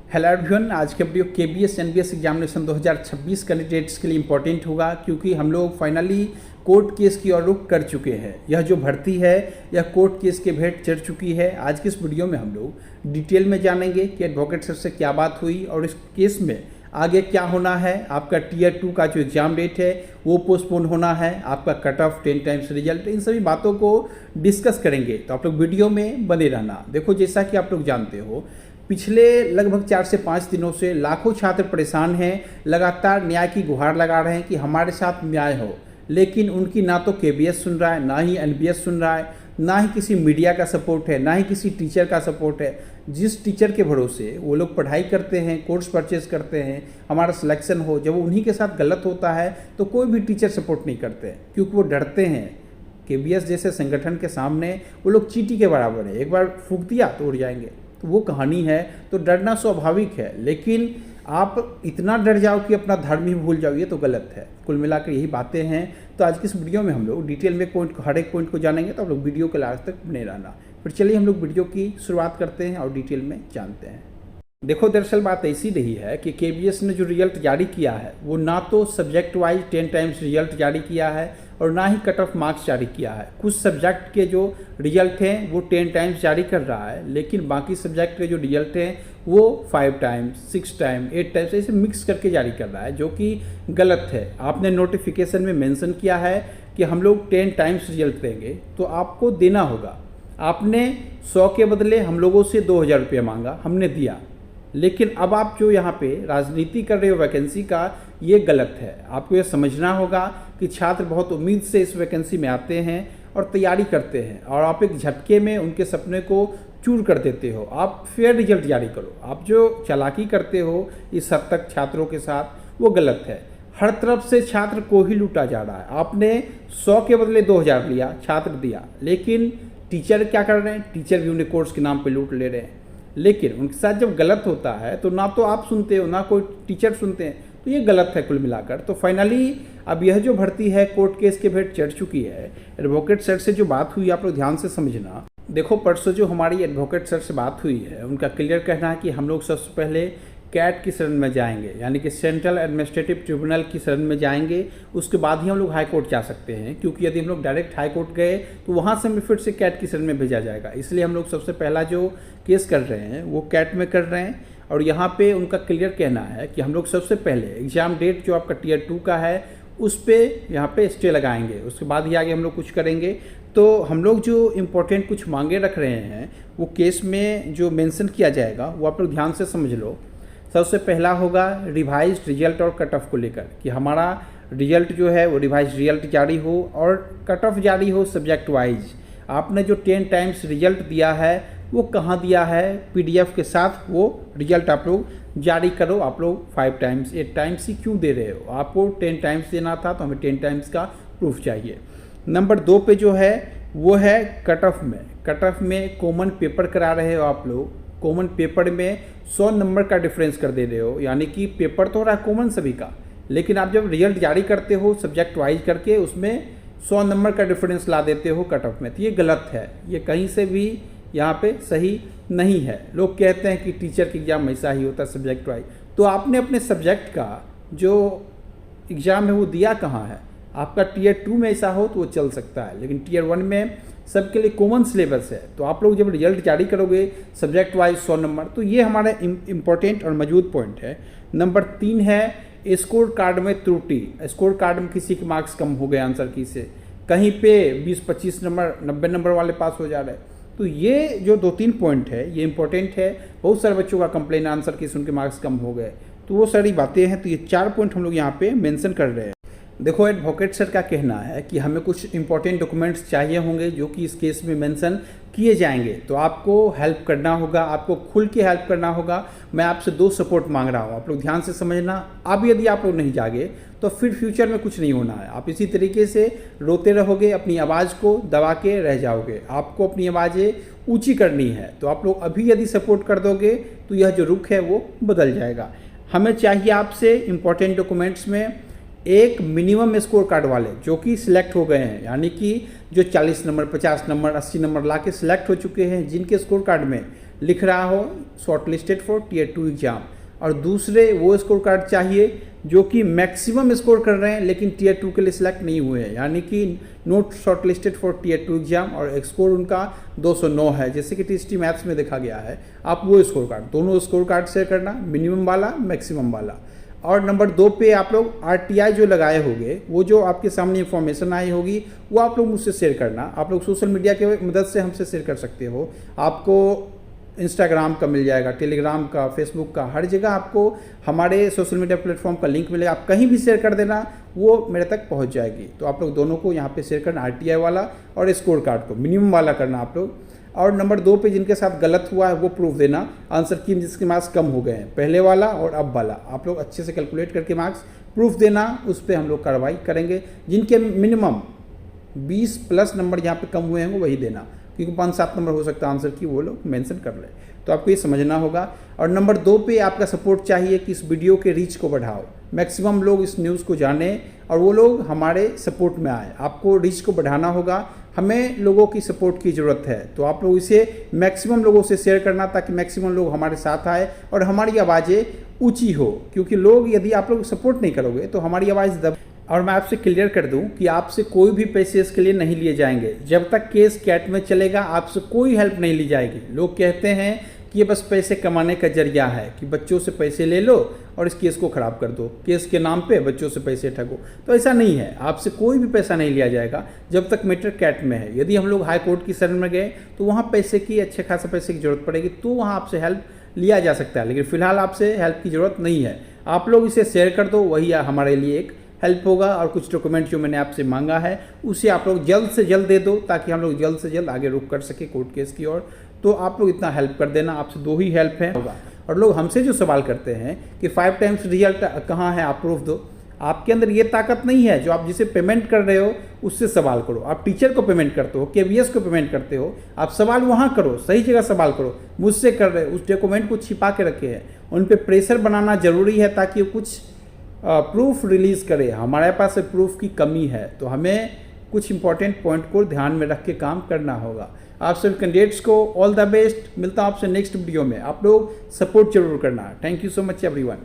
Hello everyone, आज का video KBS NBS examination 2026 candidates के लिए इंपॉर्टेंट होगा क्योंकि हम लोग फाइनली कोर्ट केस की ओर रुख कर चुके हैं। यह जो भर्ती है यह कोर्ट केस के भेंट चढ़ चुकी है। आज की इस वीडियो में हम लोग डिटेल में जानेंगे कि एडवोकेट सर से क्या बात हुई और इस केस में आगे क्या होना है। आपका टीयर 2 का जो एग्ज़ाम डेट है वो पोस्टपोन होना है, आपका कट ऑफ 10 टाइम्स रिजल्ट, इन सभी बातों को डिस्कस करेंगे। तो आप लोग वीडियो में बने रहना। देखो, जैसा कि आप लोग जानते हो, पिछले लगभग 4 से 5 दिनों से लाखों छात्र परेशान हैं, लगातार न्याय की गुहार लगा रहे हैं कि हमारे साथ न्याय हो, लेकिन उनकी ना तो केबीएस सुन रहा है, ना ही एनबीएस सुन रहा है, ना ही किसी मीडिया का सपोर्ट है, ना ही किसी टीचर का सपोर्ट है। जिस टीचर के भरोसे वो लोग पढ़ाई करते हैं, कोर्स परचेज करते हैं, हमारा सिलेक्शन हो, जब उन्हीं के साथ गलत होता है तो कोई भी टीचर सपोर्ट नहीं करते क्योंकि वो डरते हैं। केबीएस जैसे संगठन के सामने वो लोग चींटी के बराबर है, एक बार फूंक दिया तो उड़ जाएंगे। तो वो कहानी है, तो डरना स्वाभाविक है, लेकिन आप इतना डर जाओ कि अपना धर्म ही भूल जाओ, ये तो गलत है। कुल मिलाकर यही बातें हैं। तो आज की इस वीडियो में हम लोग डिटेल में हर एक पॉइंट को जानेंगे, तो आप लोग वीडियो के लास्ट तक बने रहना। फिर चलिए हम लोग वीडियो की शुरुआत करते हैं और डिटेल में जानते हैं। देखो, दरअसल बात ऐसी रही है कि केबीएस ने जो रिजल्ट जारी किया है वो ना तो सब्जेक्ट वाइज 10 टाइम्स रिजल्ट जारी किया है और ना ही कट ऑफ मार्क्स जारी किया है। कुछ सब्जेक्ट के जो रिजल्ट हैं वो 10 टाइम्स जारी कर रहा है, लेकिन बाकी सब्जेक्ट के जो रिजल्ट हैं वो 5 टाइम्स, 6 टाइम, 8 टाइम्स ऐसे मिक्स करके जारी कर रहा है, जो कि गलत है। आपने नोटिफिकेशन में मेंशन किया है कि हम लोग 10 टाइम्स रिजल्ट देंगे, तो आपको देना होगा। आपने 100 के बदले हम लोगों से 2000 रुपये मांगा, हमने दिया, लेकिन अब आप जो यहाँ पे राजनीति कर रहे हो वैकेंसी का, ये गलत है। आपको ये समझना होगा कि छात्र बहुत उम्मीद से इस वैकेंसी में आते हैं और तैयारी करते हैं, और आप एक झटके में उनके सपने को चूर कर देते हो। आप फेयर रिजल्ट जारी करो। आप जो चालाकी करते हो इस हद तक छात्रों के साथ, वो गलत है। हर तरफ से छात्र को ही लूटा जा रहा है। आपने 100 के बदले 2000 लिया, छात्र दिया, लेकिन टीचर क्या कर रहे हैं? टीचर भी उन्हें कोर्स के नाम पे लूट ले रहे हैं। लेकिन उनके साथ जब गलत होता है तो ना तो आप सुनते हो, ना कोई टीचर सुनते हैं, तो ये गलत है कुल मिलाकर। तो फाइनली अब यह जो भर्ती है कोर्ट केस के भेंट चढ़ चुकी है। एडवोकेट सर से जो बात हुई, आप लोग ध्यान से समझना। देखो, परसों जो हमारी एडवोकेट सर से बात हुई है, उनका क्लियर कहना है कि हम लोग सबसे पहले कैट की शरण में जाएंगे, यानी कि सेंट्रल एडमिनिस्ट्रेटिव ट्रिब्यूनल की शरण में जाएंगे। उसके बाद ही हम लोग हाई कोर्ट जा सकते हैं, क्योंकि यदि हम लोग डायरेक्ट हाई कोर्ट गए तो वहाँ से हमें फिर से कैट की शरण में भेजा जाएगा। इसलिए हम लोग सबसे पहला जो केस कर रहे हैं वो कैट में कर रहे हैं। और यहाँ पे उनका क्लियर कहना है कि हम लोग सबसे पहले एग्ज़ाम डेट जो आपका टीयर 2 का है उस पर यहाँ पे स्टे लगाएंगे, उसके बाद ही आगे हम लोग कुछ करेंगे। तो हम लोग जो इम्पोर्टेंट कुछ मांगे रख रहे हैं वो केस में जो मेंशन किया जाएगा वो आप लोग ध्यान से समझ लो। सबसे पहला होगा रिवाइज्ड रिजल्ट और कट ऑफ को लेकर, कि हमारा रिजल्ट जो है वो रिवाइज रिजल्ट जारी हो और कट ऑफ जारी हो सब्जेक्ट वाइज। आपने जो 10 टाइम्स रिजल्ट दिया है वो कहाँ दिया है? पीडीएफ के साथ वो रिजल्ट आप लोग जारी करो। आप लोग 5 टाइम्स, 8 टाइम्स ही क्यों दे रहे हो? आपको 10 टाइम्स देना था, तो हमें 10 टाइम्स का प्रूफ चाहिए। नंबर 2 पे जो है वो है कट ऑफ में। कट ऑफ में कॉमन पेपर करा रहे हो आप लोग। कॉमन पेपर में 100 नंबर का डिफरेंस कर दे रहे हो, यानी कि पेपर तो हो रहा है कॉमन सभी का, लेकिन आप जब रिजल्ट जारी करते हो सब्जेक्ट वाइज करके, उसमें 100 नंबर का डिफरेंस ला देते हो कट ऑफ में। तो ये गलत है, ये कहीं से भी यहाँ पे सही नहीं है। लोग कहते हैं कि टीचर की एग्ज़ाम ऐसा ही होता है सब्जेक्ट वाइज, तो आपने अपने सब्जेक्ट का जो एग्ज़ाम है वो दिया कहाँ है? आपका टीयर 2 में ऐसा हो तो वो चल सकता है, लेकिन टीयर 1 में सबके लिए कॉमन सिलेबस है। तो आप लोग जब रिजल्ट जारी करोगे सब्जेक्ट वाइज 100 नंबर, तो ये हमारा इम्पोर्टेंट और मौजूद पॉइंट है। नंबर 3 है स्कोर कार्ड में त्रुटि। स्कोर कार्ड में किसी के मार्क्स कम हो गए आंसर की से, कहीं पे 20-25 नंबर, 90 नंबर वाले पास हो जा रहे हैं। तो ये जो 2-3 पॉइंट है ये इंपॉर्टेंट है। बहुत सारे बच्चों का कंप्लेन आंसर की से उनके मार्क्स कम हो गए, तो वो सारी बातें हैं। तो ये 4 पॉइंट हम लोग यहाँ पे मेंशन कर रहे हैं। देखो, एडवोकेट सर का कहना है कि हमें कुछ इंपॉर्टेंट डॉक्यूमेंट्स चाहिए होंगे जो कि इस केस में मेंशन किए जाएंगे, तो आपको हेल्प करना होगा, आपको खुल के हेल्प करना होगा। मैं आपसे 2 सपोर्ट मांग रहा हूँ, आप लोग ध्यान से समझना। अब यदि आप लोग नहीं जागे तो फिर फ्यूचर में कुछ नहीं होना है। आप इसी तरीके से रोते रहोगे, अपनी आवाज़ को दबा के रह जाओगे। आपको अपनी आवाज़ें ऊँची करनी है, तो आप लोग अभी यदि सपोर्ट कर दोगे तो यह जो रुख है वो बदल जाएगा। हमें चाहिए आपसे इंपॉर्टेंट डॉक्यूमेंट्स में एक मिनिमम स्कोर कार्ड वाले जो कि सिलेक्ट हो गए हैं, यानी कि जो 40 नंबर 50 नंबर 80 नंबर ला के सिलेक्ट हो चुके हैं, जिनके स्कोर कार्ड में लिख रहा हो shortlisted for tier 2 exam, और दूसरे वो स्कोर कार्ड चाहिए जो कि मैक्सिमम स्कोर कर रहे हैं लेकिन टियर 2 के लिए सिलेक्ट नहीं हुए हैं, यानी कि not shortlisted for tier 2 exam और स्कोर उनका 209 है, जैसे कि टीएसटी मैथ्स में देखा गया है। आप वो स्कोर कार्ड, दोनों स्कोर कार्ड शेयर करना, मिनिमम वाला मैक्सिमम वाला। और नंबर 2 पे आप लोग RTI जो लगाए होंगे, वो जो आपके सामने इन्फॉर्मेशन आई होगी वो आप लोग मुझसे शेयर करना। आप लोग सोशल मीडिया के मदद से हमसे शेयर कर सकते हो। आपको इंस्टाग्राम का मिल जाएगा, टेलीग्राम का, फेसबुक का, हर जगह आपको हमारे सोशल मीडिया प्लेटफॉर्म का लिंक मिलेगा। आप कहीं भी शेयर कर देना, वो मेरे तक पहुंच जाएगी। तो आप लोग दोनों को यहाँ पे शेयर करना, RTI वाला और स्कोर कार्ड को मिनिमम वाला करना आप लोग। और नंबर 2 पे जिनके साथ गलत हुआ है वो प्रूफ देना, आंसर की जिसके मार्क्स कम हो गए हैं, पहले वाला और अब वाला, आप लोग अच्छे से कैलकुलेट करके मार्क्स प्रूफ देना, उस पर हम लोग कार्रवाई करेंगे। जिनके मिनिमम 20 प्लस नंबर जहाँ पे कम हुए हैं वो वही देना, क्योंकि 5-7 नंबर हो सकता है आंसर की, वो लोग मेंशन कर ले। तो आपको ये समझना होगा। और नंबर 2 पे आपका सपोर्ट चाहिए कि इस वीडियो के रीच को बढ़ाओ, मैक्सिमम लोग इस न्यूज़ को जाने और वो लोग हमारे सपोर्ट में आए। आपको रीच को बढ़ाना होगा, हमें लोगों की सपोर्ट की ज़रूरत है। तो आप लोग इसे मैक्सिमम लोगों से शेयर करना, ताकि मैक्सिमम लोग हमारे साथ आए और हमारी आवाज़ें ऊँची हो, क्योंकि लोग, यदि आप लोग सपोर्ट नहीं करोगे तो हमारी आवाज़ दब। और मैं आपसे क्लियर कर दूं कि आपसे कोई भी पैसे इसके लिए नहीं लिए जाएंगे। जब तक केस कैट में चलेगा आपसे कोई हेल्प नहीं ली जाएगी। लोग कहते हैं कि ये बस पैसे कमाने का जरिया है, कि बच्चों से पैसे ले लो और इस केस को ख़राब कर दो, केस के नाम पे बच्चों से पैसे ठगो। तो ऐसा नहीं है, आपसे कोई भी पैसा नहीं लिया जाएगा जब तक मैटर कैट में है। यदि हम लोग हाई कोर्ट की शरण में गए तो वहाँ पैसे की, अच्छे खासा पैसे की ज़रूरत पड़ेगी, तो वहाँ आपसे हेल्प लिया जा सकता है, लेकिन फिलहाल आपसे हेल्प की ज़रूरत नहीं है। आप लोग इसे शेयर कर दो, वही हमारे लिए एक हेल्प होगा। और कुछ डॉक्यूमेंट जो मैंने आपसे मांगा है उसे आप लोग जल्द से जल्द दे दो, ताकि हम लोग जल्द से जल्द आगे रुक कर सके कोर्ट केस की ओर। तो आप लोग इतना हेल्प कर देना, आपसे 2 ही हेल्प है होगा। और लोग हमसे जो सवाल करते हैं कि 5 टाइम्स रिजल्ट कहाँ है, आप प्रूफ दो। आपके अंदर ये ताकत नहीं है, जो आप जिसे पेमेंट कर रहे हो उससे सवाल करो। आप टीचर को पेमेंट करते हो, KVS को पेमेंट करते हो, आप सवाल वहाँ करो, सही जगह सवाल करो। मुझसे कर रहे हो, उस डॉक्यूमेंट को छिपा के रखे हैं, उन पर प्रेशर बनाना जरूरी है ताकि कुछ प्रूफ रिलीज़ करे। हमारे पास प्रूफ की कमी है, तो हमें कुछ इंपॉर्टेंट पॉइंट को ध्यान में रख के काम करना होगा। आप सभी कैंडिडेट्स को ऑल द बेस्ट। मिलता हूँ आपसे नेक्स्ट वीडियो में। आप लोग सपोर्ट जरूर करना। Thank you so much everyone.